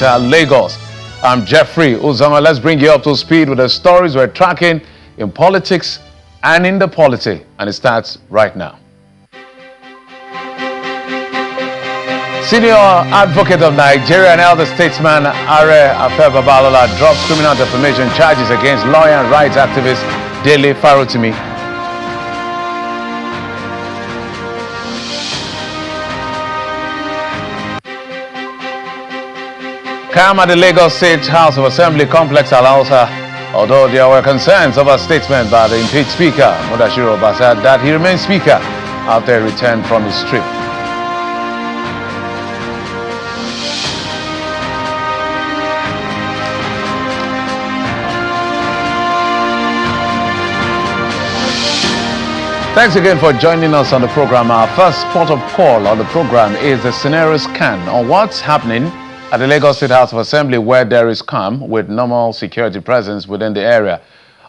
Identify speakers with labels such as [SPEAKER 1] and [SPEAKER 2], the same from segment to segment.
[SPEAKER 1] capital, Lagos. I'm Jeffrey Uzama. Let's bring you up to speed with the stories we're tracking in politics and in the polity. And it starts right now. Senior advocate of Nigeria and elder statesman Babalola drops criminal defamation charges against lawyer and rights activist Farotimi. Calm at the Lagos State House of Assembly complex allows her, although there were concerns over a statement by the impeached Speaker, Mudashiru Obasa, that he remains Speaker after he returned from his trip. Thanks again for joining us on the program. Our first port of call on the program is the scenario scan on what's happening at the Lagos State House of Assembly, where there is calm with normal security presence within the area.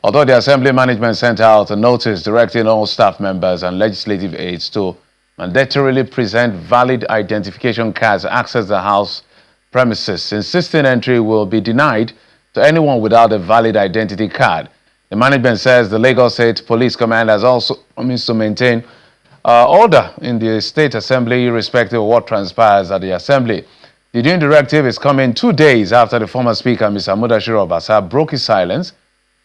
[SPEAKER 1] Although the Assembly management sent out a notice directing all staff members and legislative aides to mandatorily present valid identification cards to access the House premises, insisting entry will be denied to anyone without a valid identity card. The management says the Lagos State Police Command has also promised to maintain order in the State Assembly, irrespective of what transpires at the Assembly. The new directive is coming 2 days after the former Speaker, Mr. Mudashiru Obasa, broke his silence,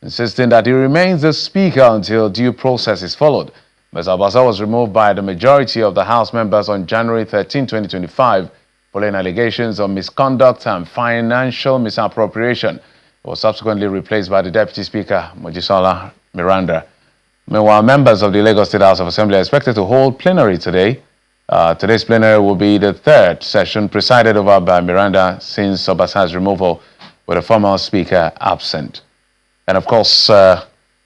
[SPEAKER 1] insisting that he remains the Speaker until due process is followed. Mr. Obasa was removed by the majority of the House members on January 13, 2025, following allegations of misconduct and financial misappropriation. He was subsequently replaced by the Deputy Speaker, Mojisola Miranda. Meanwhile, members of the Lagos State House of Assembly are expected to hold plenary today. Today's plenary will be the third session presided over by Miranda since Obasa's removal, with the former Speaker absent. And of course,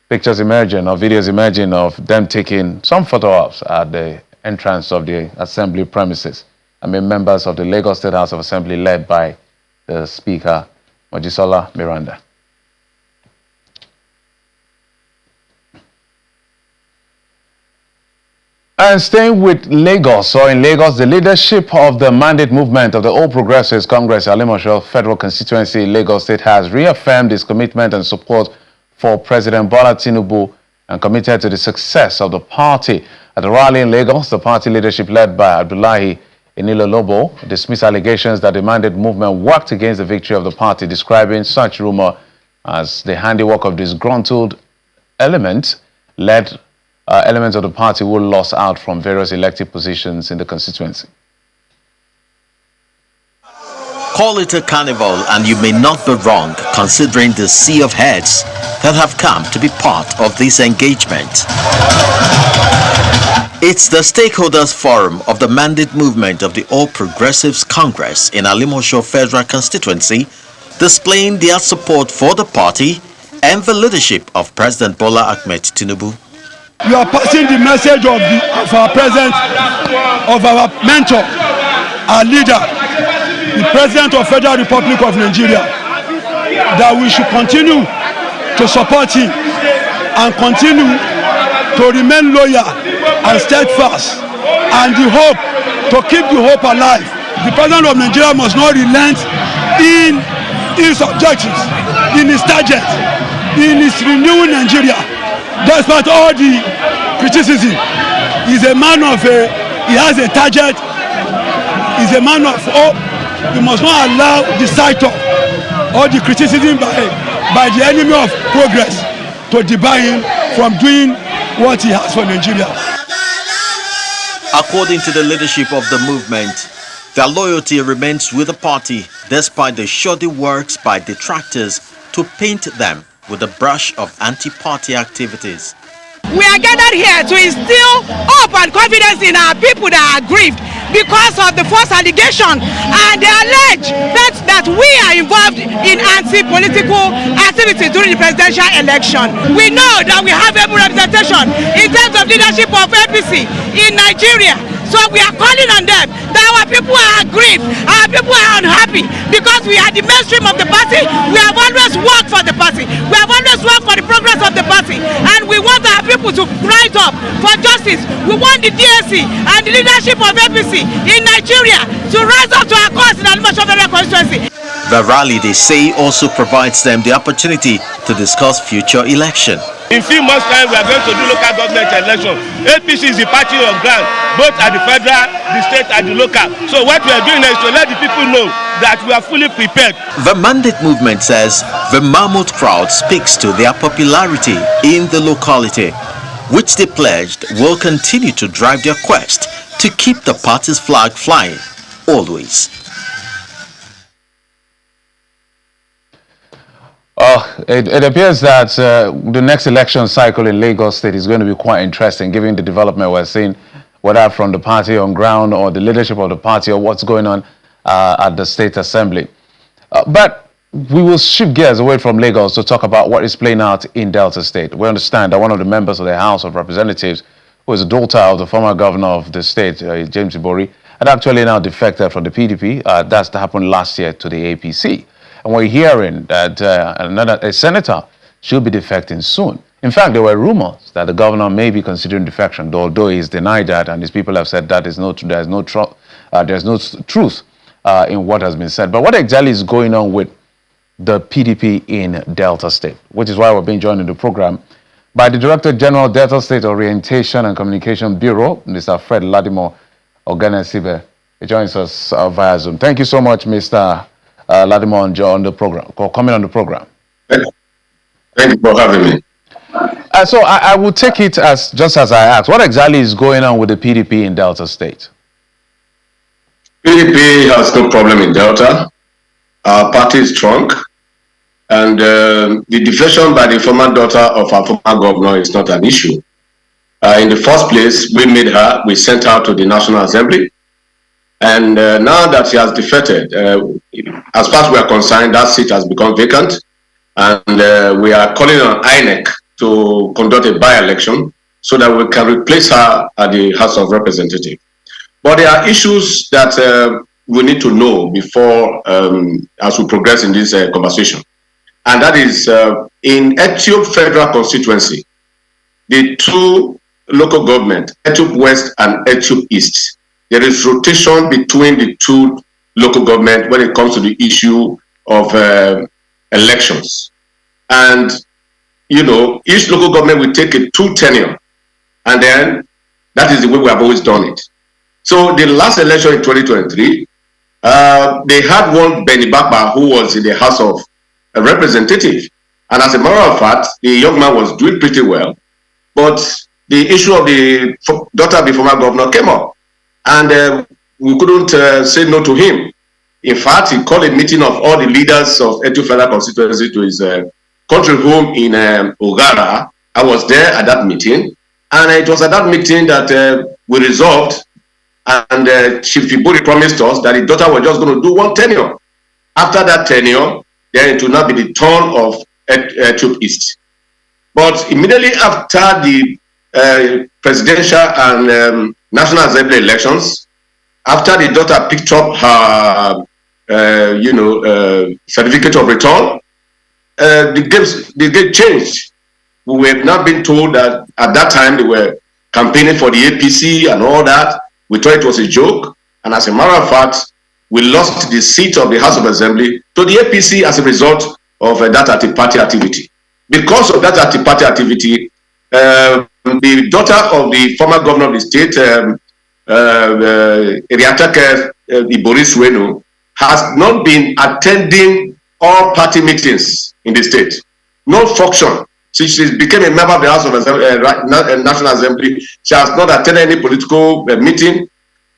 [SPEAKER 1] pictures emerging or videos emerging of them taking some photographs at the entrance of the Assembly premises. Members of the Lagos State House of Assembly led by the Speaker, Mojisola Miranda. And staying with Lagos, or in Lagos, the leadership of the Mandate movement of the All Progressives Congress, Alimosho Federal Constituency, Lagos State, has reaffirmed its commitment and support for President Bola Tinubu and committed to the success of the party. At the rally in Lagos, the party leadership led by Abdullahi Enilolobo dismissed allegations that the Mandate movement worked against the victory of the party, describing such rumor as the handiwork of disgruntled elements of the party who lost out from various elective positions in the constituency.
[SPEAKER 2] Call it a carnival and you may not be wrong, considering the sea of heads that have come to be part of this engagement. It's the stakeholders forum of the Mandate movement of the All Progressives Congress in Alimosho Federal Constituency, displaying their support for the party and the leadership of President Bola Ahmed Tinubu.
[SPEAKER 3] You are passing the message of our president, of our mentor, our leader, the President of Federal Republic of Nigeria, that we should continue to support him and continue to remain loyal and steadfast, and the hope, to keep the hope alive. The President of Nigeria must not relent in his objectives, in his target, in his renewing Nigeria. Despite all the criticism, he's a man of he has a target, he's a man of hope. We must not allow the sight of all the criticism by the enemy of progress to debar him from doing what he has for Nigeria.
[SPEAKER 2] According to the leadership of the movement, their loyalty remains with the party despite the shoddy works by detractors to paint them with the brush of anti-party activities.
[SPEAKER 4] We are gathered here to instill hope and confidence in our people that are grieved because of the false allegation, and they allege that we are involved in anti-political activities during the presidential election. We know that we have able representation in terms of leadership of APC in Nigeria. So we are calling on them that our people are aggrieved, our people are unhappy because we are the mainstream of the party. We have always worked for the party. We have always worked for the progress of the party, and we want our people to rise up for justice. We want the DSC and the leadership of APC in Nigeria to rise up to our cause in the Alimosho Federal Constituency.
[SPEAKER 2] The rally, they say, also provides them the opportunity to discuss future election.
[SPEAKER 5] In few months' time, we are going to do local government election. APC is the party of ground, both at the federal, the state, and the local. So what we are doing is to let the people know that we are fully prepared.
[SPEAKER 2] The Mandate movement says the mammoth crowd speaks to their popularity in the locality, which they pledged will continue to drive their quest to keep the party's flag flying always.
[SPEAKER 1] It appears that the next election cycle in Lagos State is going to be quite interesting, given the development we're seeing, whether from the party on ground or the leadership of the party or what's going on at the State Assembly. But we will shift gears away from Lagos to talk about what is playing out in Delta State. We understand that one of the members of the House of Representatives, who is the daughter of the former governor of the state, James Ibori, had actually now defected from the PDP. That's happened last year to the APC. And we're hearing that a senator should be defecting soon. In fact, there were rumors that the governor may be considering defection, although he's denied that, and his people have said that there's no truth in what has been said. But what exactly is going on with the PDP in Delta State, which is why we're being joined in the program by the Director General, Delta State Orientation and Communication Bureau, Mr. Fred Ladimo Oganesibe. He joins us via Zoom. Thank you so much, Mr. Ladimo, on the program, for coming on the program.
[SPEAKER 6] Thank you for having me.
[SPEAKER 1] So I will take it as just as I asked. What exactly is going on with the PDP in Delta State?
[SPEAKER 6] PDP has no problem in Delta. Our party is strong. And the defection by the former daughter of our former governor is not an issue. In the first place, we sent her to the National Assembly. And now that she has defected, as far as we are concerned, that seat has become vacant. And we are calling on INEC to conduct a by-election so that we can replace her at the House of Representatives. But there are issues that we need to know before, as we progress in this conversation. And that is, in Etiop Federal Constituency, the two local government, Etiop West and Etiop East, there is rotation between the two local government when it comes to the issue of elections. And, you know, each local government will take a 2 tenure. And then that is the way we have always done it. So the last election in 2023, they had one Benny Bapa who was in the House of Representatives. And as a matter of fact, the young man was doing pretty well. But the issue of the daughter of the former governor came up. And we couldn't say no to him. In fact, he called a meeting of all the leaders of Etiop Federal Constituency to his country home in Ogara. I was there at that meeting. And it was at that meeting that we resolved, and Chief Ibori promised us that his daughter was just going to do 1 tenure. After that tenure, then it will now be the turn of Etiop East. But immediately after the presidential and National Assembly elections, after the daughter picked up her, certificate of return, the game changed. We have not been told that at that time they were campaigning for the APC and all that. We thought it was a joke. And as a matter of fact, we lost the seat of the House of Assembly to the APC as a result of that anti-party activity. Because of that anti-party activity, the daughter of the former governor of the state, Eriatake Ibori Sueno, has not been attending all party meetings in the state. No function. Since she became a member of the House of National Assembly, she has not attended any political meeting.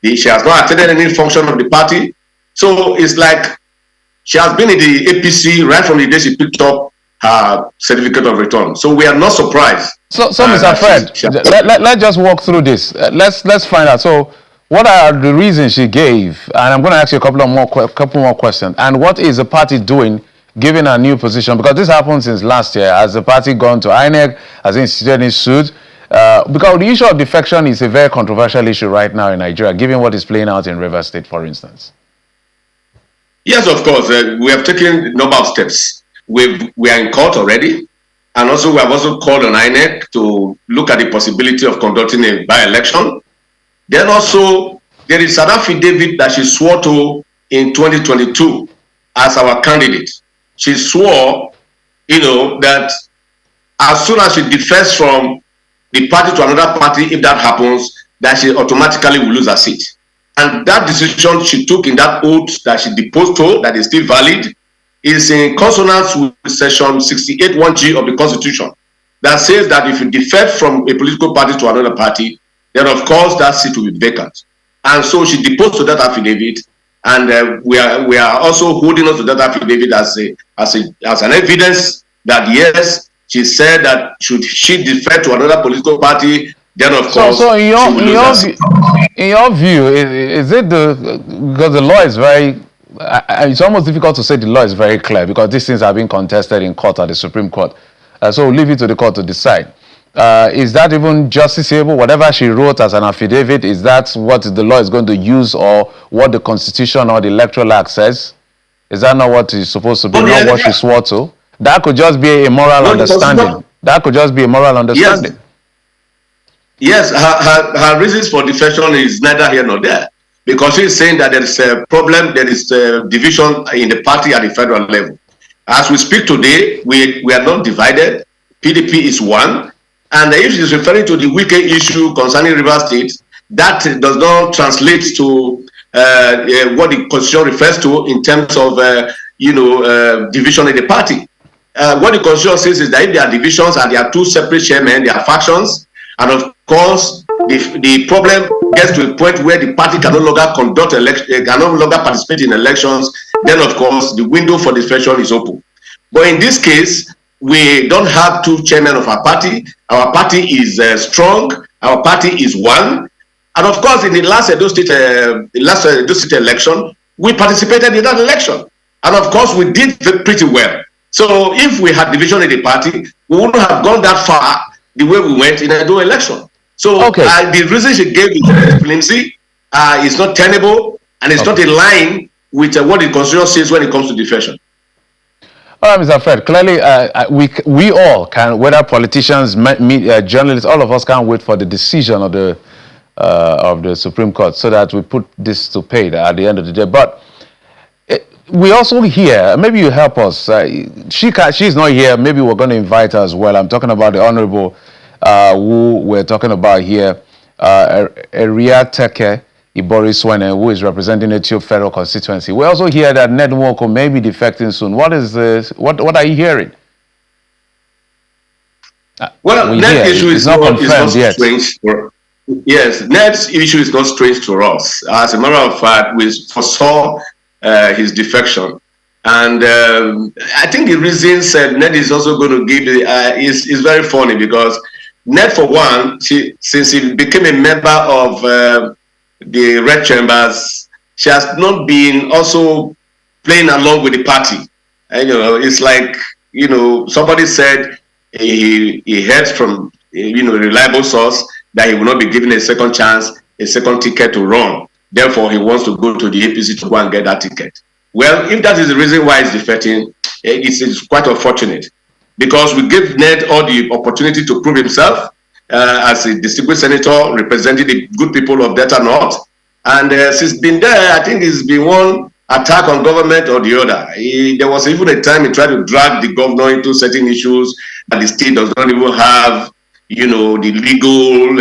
[SPEAKER 6] She has not attended any function of the party. So it's like she has been in the APC right from the day she picked up her certificate of return. So we are not surprised.
[SPEAKER 1] So Mr. Fred, let's just walk through this. Let's find out. So what are the reasons she gave? And I'm going to ask you a couple more questions. And what is the party doing, given a new position? Because this happened since last year. Has the party gone to INEC? Has it instituted any suit? Because the issue of defection is a very controversial issue right now in Nigeria, given what is playing out in Rivers State, for instance.
[SPEAKER 6] Yes, of course. We have taken a number of steps. We are in court already. And also we have also called on INEC to look at the possibility of conducting a by-election. Then also there is an affidavit that she swore to in 2022 as our candidate. She swore, that as soon as she defects from the party to another party, if that happens, that she automatically will lose her seat. And that decision she took in that oath that she deposed to, that is still valid, is in consonance with section 68(1)(g) of the Constitution, that says that if you defect from a political party to another party, then of course that seat will be vacant. And so she deposed to that affidavit, and we are also holding on to that affidavit as an evidence that yes, she said that should she defect to another political party, then of course.
[SPEAKER 1] So in your view, is it because the law is very, it's almost difficult to say the law is very clear because these things are being contested in court at the Supreme Court. So we'll leave it to the court to decide. Is that even justiciable? Whatever she wrote as an affidavit, is that what the law is going to use, or what the Constitution or the Electoral Act says? Is that not what is supposed to be, not what she swore to? That could just be a moral understanding. That could just be a moral understanding.
[SPEAKER 6] Yes, her reasons for defection is neither here nor there, because she is saying that there is a problem, there is a division in the party at the federal level. As we speak today, we are not divided. PDP is one. And if she is referring to the Wike issue concerning Rivers State, that does not translate to what the Constitution refers to in terms of division in the party. What the Constitution says is that if there are divisions and there are two separate chairmen, there are factions, and of course the problem gets to a point where the party can no longer conduct election, can no longer participate in elections, then of course the window for defection is open. But in this case, we don't have two chairmen of our party. Our party is strong. Our party is one. And of course, in the last Edo State election, we participated in that election. And of course, we did pretty well. So if we had division in the party, we wouldn't have gone that far the way we went in Edo election. So the reason she gave is flimsy, it's not tenable, and it's not in line with what the Constitution says when it comes to defection.
[SPEAKER 1] All right, Mr. Fred, clearly we all can, whether politicians, journalists, all of us can't wait for the decision of the Supreme Court so that we put this to paid at the end of the day. But we also hear, maybe you help us, she's not here, maybe we're going to invite her as well. I'm talking about the Honorable who we're talking about here, Eria Teke Iboriswene, who is representing the Ethiopia Federal Constituency. We also hear that Ned Nwoko may be defecting soon. What is this? What are you hearing?
[SPEAKER 6] Well, Ned's issue is not strange. Yes, Ned's issue is not strange to us. As a matter of fact, we foresaw his defection. And I think the reasons Ned is also going to give is very funny, because Ned, for one, since he became a member of the Red Chambers, she has not been also playing along with the party. And, it's like, somebody said he heard from, a reliable source that he will not be given a second chance, a second ticket to run. Therefore, he wants to go to the APC to go and get that ticket. Well, if that is the reason why he's defecting, it's quite unfortunate, because we give Ned all the opportunity to prove himself as a distinguished senator representing the good people of Delta North. And since been there, I think it's been one attack on government or the other. There was even a time he tried to drag the governor into certain issues that the state does not even have, the legal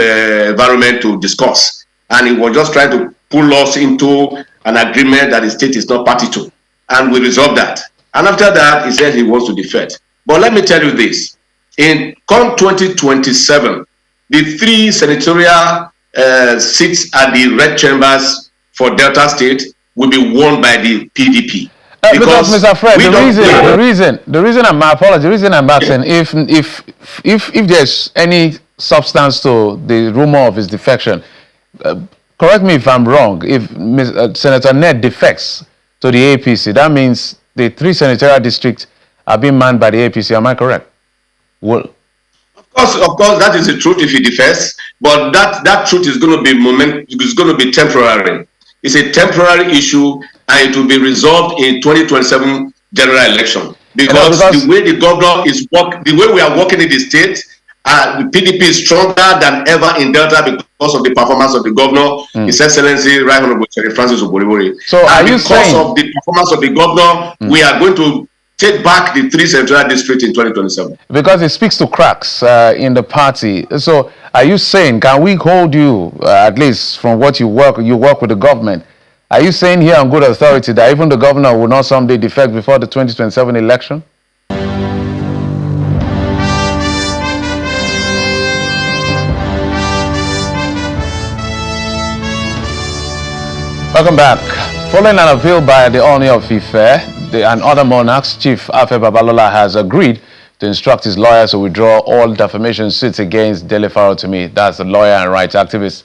[SPEAKER 6] environment to discuss. And he was just trying to pull us into an agreement that the state is not party to. And we resolved that. And after that, he said he wants to defect. But let me tell you this. In 2027, the 3 senatorial seats at the Red Chambers for Delta State will be won by the PDP.
[SPEAKER 1] Because Mr. Fred, the reason I'm asking, if there's any substance to the rumor of his defection, correct me if I'm wrong. If Senator Ned defects to the APC, that means the 3 senatorial districts are being manned by the APC. Am I correct? Well,
[SPEAKER 6] of course, that is the truth if he defects, but that truth is going to be temporary. It's a temporary issue, and it will be resolved in 2027 general election. Because the way the governor is the way we are working in the state, The PDP is stronger than ever in Delta because of the performance of the governor, His Excellency Right Honorable Francis Oboribori.
[SPEAKER 1] So are you saying,
[SPEAKER 6] because of the performance of the governor, we are going to take back the 3 central districts in 2027?
[SPEAKER 1] Because it speaks to cracks in the party. So are you saying, can we hold you, at least from what you work with the government, are you saying here on good authority that even the governor will not someday defect before the 2027 election? Welcome back. Following an appeal by the Oni of Ife and other monarchs, Chief Afe Babalola has agreed to instruct his lawyers to withdraw all defamation suits against Dele Farotimi, that's the lawyer and rights activist.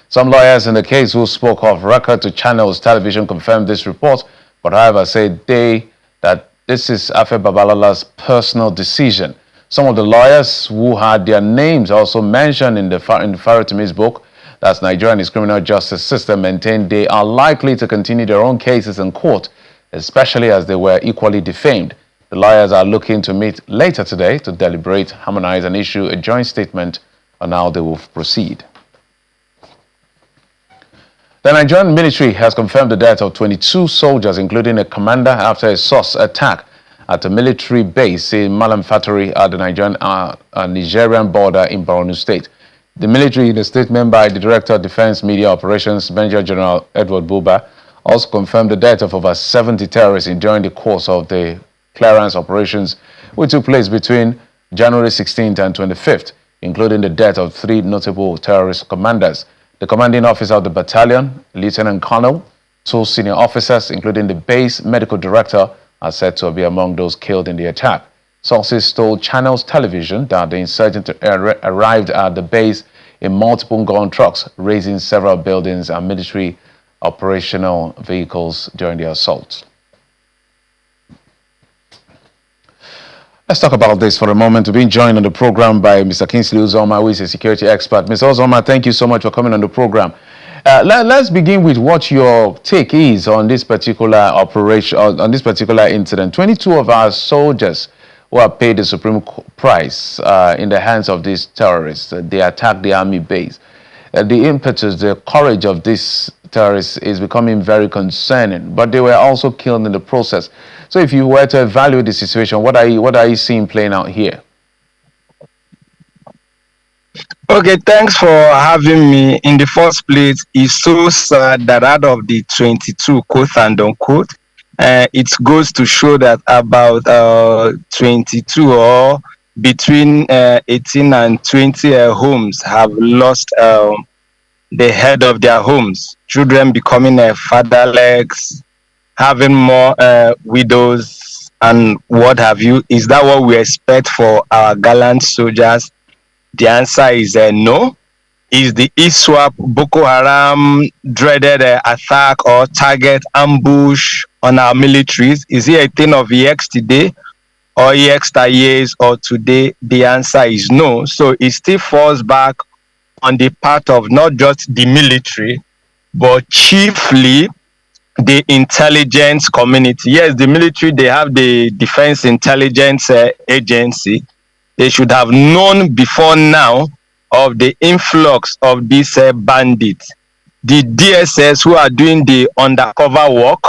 [SPEAKER 1] Some lawyers in the case who spoke off record to Channels Television confirmed this report, but however said that this is Afe Babalola's personal decision. Some of the lawyers who had their names also mentioned in Farotimi's book, that's Nigeria's criminal justice system, maintained they are likely to continue their own cases in court, especially as they were equally defamed. The lawyers are looking to meet later today to deliberate, harmonize, and issue a joint statement on how they will proceed. The Nigerian military has confirmed the death of 22 soldiers, including a commander, after a SOS attack at a military base in Malam Faturi at the Nigerian border in Borno State. The military, in a statement by the Director of Defense Media Operations, Major General Edward Buba, also confirmed the death of over 70 terrorists during the course of the clearance operations, which took place between January 16th and 25th, including the death of 3 notable terrorist commanders. The commanding officer of the battalion, Lieutenant Colonel, 2 senior officers, including the base medical director, are said to be among those killed in the attack. Sources told Channels Television that the insurgents arrived at the base in multiple gun trucks, razing several buildings and military operational vehicles during the assault. Let's talk about this for a moment. We're being joined on the program by Mr. Kingsley Uzoma, who is a security expert. Mr. Uzoma, thank you so much for coming on the program. Let's begin with what your take is on this particular operation, on this particular incident. 22 of our soldiers who have paid the supreme price in the hands of these terrorists. They attacked the army base. The impetus, the courage of these terrorists is becoming very concerning, but they were also killed in the process. So if you were to evaluate the situation, what are you seeing playing out here?
[SPEAKER 7] Okay, thanks for having me. In the first place, it's so sad that out of the 22, quote and unquote, it goes to show that about 22 or between 18 and 20 homes have lost the head of their homes. Children becoming fatherless, having more widows and what have you. Is that what we expect for our gallant soldiers? The answer is no. Is the ISWAP Boko Haram dreaded attack or target ambush on our militaries? Is it a thing of yesterday or years or today? The answer is no. So it still falls back on the part of not just the military, but chiefly the intelligence community. Yes, the military, they have the Defense Intelligence Agency. They should have known before now of the influx of these bandits. The DSS who are doing the undercover work,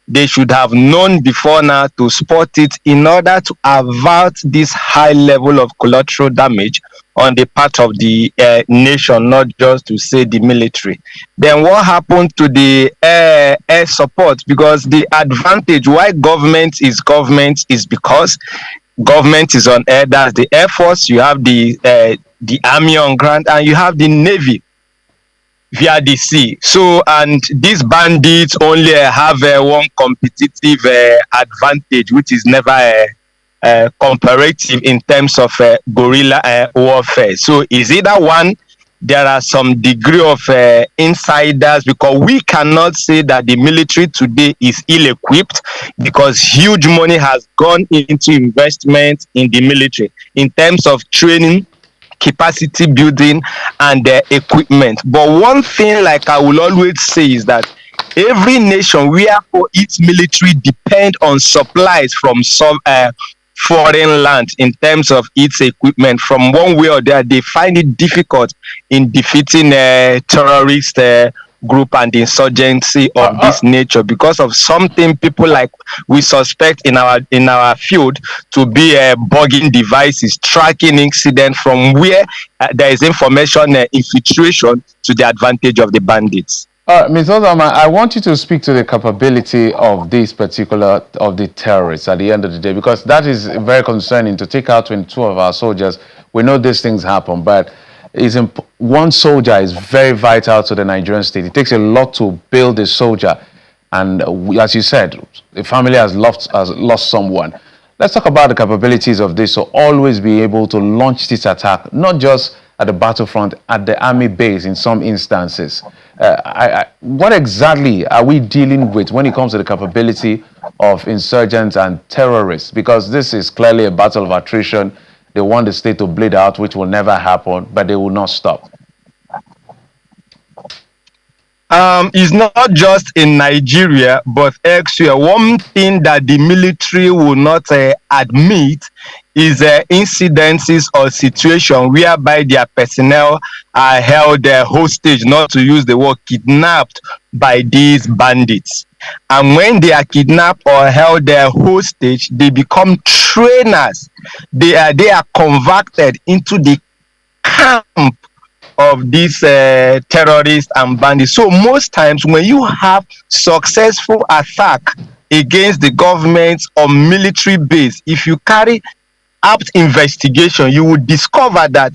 [SPEAKER 7] they should have known before now to spot it in order to avert this high level of collateral damage on the part of the nation, not just to say the military. Then what happened to the air support? Because the advantage why government is because government is on air. That's the Air Force. You have the Army on ground, and you have the Navy via the sea. So, and these bandits only have one competitive advantage, which is never comparative in terms of guerrilla warfare. So, is either one, there are some degree of insiders, because we cannot say that the military today is ill-equipped, because huge money has gone into investment in the military in terms of training, capacity building, and equipment. But one thing, like I will always say, is that every nation, wherefore its military depend on supplies from foreign land in terms of its equipment from one way or the other. They find it difficult in defeating a terrorist group and insurgency of this nature because of something people like we suspect in our field to be bugging devices, tracking incident from where there is information infiltration to the advantage of the bandits.
[SPEAKER 1] Ms. Ozama, I want you to speak to the capability of these particular, of the terrorists at the end of the day, because that is very concerning to take out 22 of our soldiers. We know these things happen, but one soldier is very vital to the Nigerian state. It takes a lot to build a soldier. And as you said, the family has lost someone. Let's talk about the capabilities of this to always be able to launch this attack, not just at the battlefront, at the army base in some instances. What exactly are we dealing with when it comes to the capability of insurgents and terrorists? Because this is clearly a battle of attrition. They want the state to bleed out, which will never happen, but they will not stop.
[SPEAKER 7] It's not just in Nigeria, but elsewhere. One thing that the military will not admit is incidences or situations whereby their personnel are held hostage, not to use the word kidnapped, by these bandits. And when they are kidnapped or held hostage, they become trainers. They are converted into the camp of these terrorists and bandits. So most times when you have successful attack against the government or military base, if you carry apt investigation, you will discover that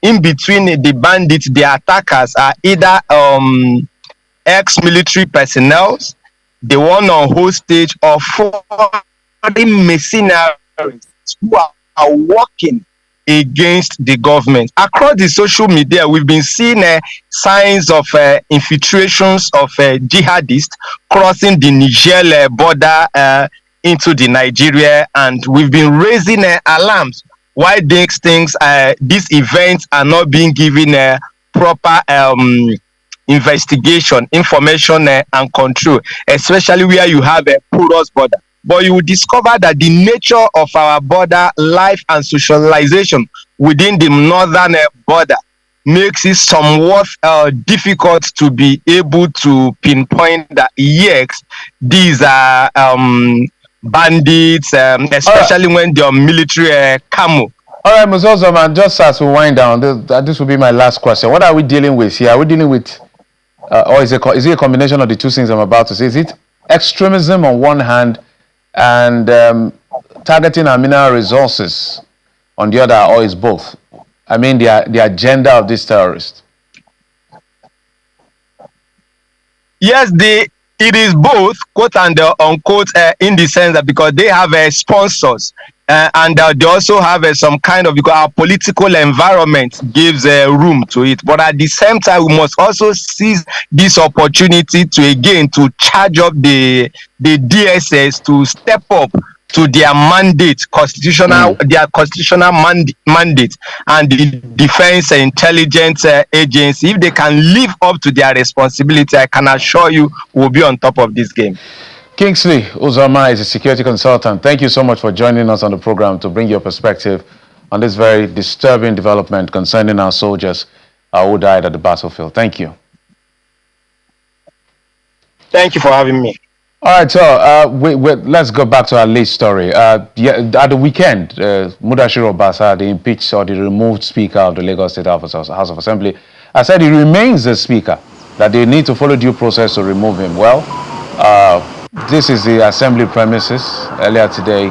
[SPEAKER 7] in between the bandits, the attackers are either ex-military personnel, the one on hostage, or foreign mercenaries who are working against the government. Across the social media, we've been seeing signs of infiltrations of jihadists crossing the Niger border into the Nigeria, and we've been raising alarms why these events are not being given proper investigation, information, and control, especially where you have a porous border. But you will discover that the nature of our border life and socialization within the northern border makes it somewhat difficult to be able to pinpoint that, yes, these are bandits, especially when they're military camo.
[SPEAKER 1] All right, Ms. Ozama, just as we wind down, this will be my last question. What are we dealing with here? Are we dealing with, or is it a combination of the two things I'm about to say? Is it extremism on one hand and targeting our mineral resources on the other, or is both? I mean, the agenda of these terrorists.
[SPEAKER 7] Yes, it is both, quote and unquote, in the sense that because they have sponsors and they also have some kind of, because our political environment gives room to it. But at the same time, we must also seize this opportunity to charge up the DSS to step up to their mandate, their constitutional mandate, and the Defense Intelligence Agency. If they can live up to their responsibility, I can assure you we'll be on top of this game.
[SPEAKER 1] Kingsley Uzoma is a security consultant. Thank you so much for joining us on the program to bring your perspective on this very disturbing development concerning our soldiers who died at the battlefield. Thank you.
[SPEAKER 7] Thank you for having me.
[SPEAKER 1] All right, so let's go back to our lead story. At the weekend, Mudashiru Obasa, the impeached or the removed Speaker of the Lagos State House of Assembly, I said he remains the Speaker, that they need to follow due process to remove him. Well, this is the Assembly premises. Earlier today,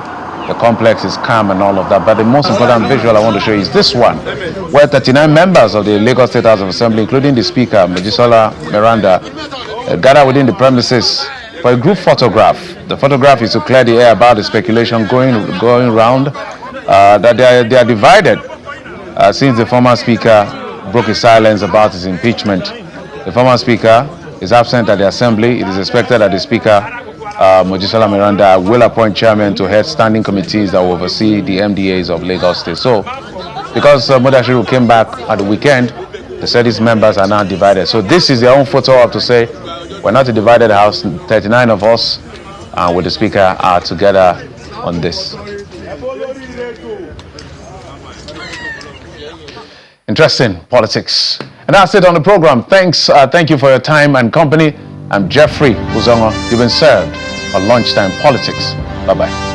[SPEAKER 1] the complex is calm and all of that, but the most important visual I want to show you is this one, where 39 members of the Lagos State House of Assembly, including the Speaker, Mojisola Miranda, gather within the premises for a group photograph. The photograph is to clear the air about the speculation going around that they are divided since the former Speaker broke his silence about his impeachment. The former Speaker is absent at the Assembly. It is expected that the Speaker, Mojisola Miranda, will appoint chairman to head standing committees that will oversee the MDAs of Lagos State. So, because Mudashiru came back at the weekend, they said these members are now divided. So this is their own photo up to say, we're not a divided house. 39 of us with the Speaker are together on this. Interesting politics. And that's it on the program. Thank you for your time and company. I'm Jeffrey Uzongo. You've been served on Lunchtime Politics. Bye-bye.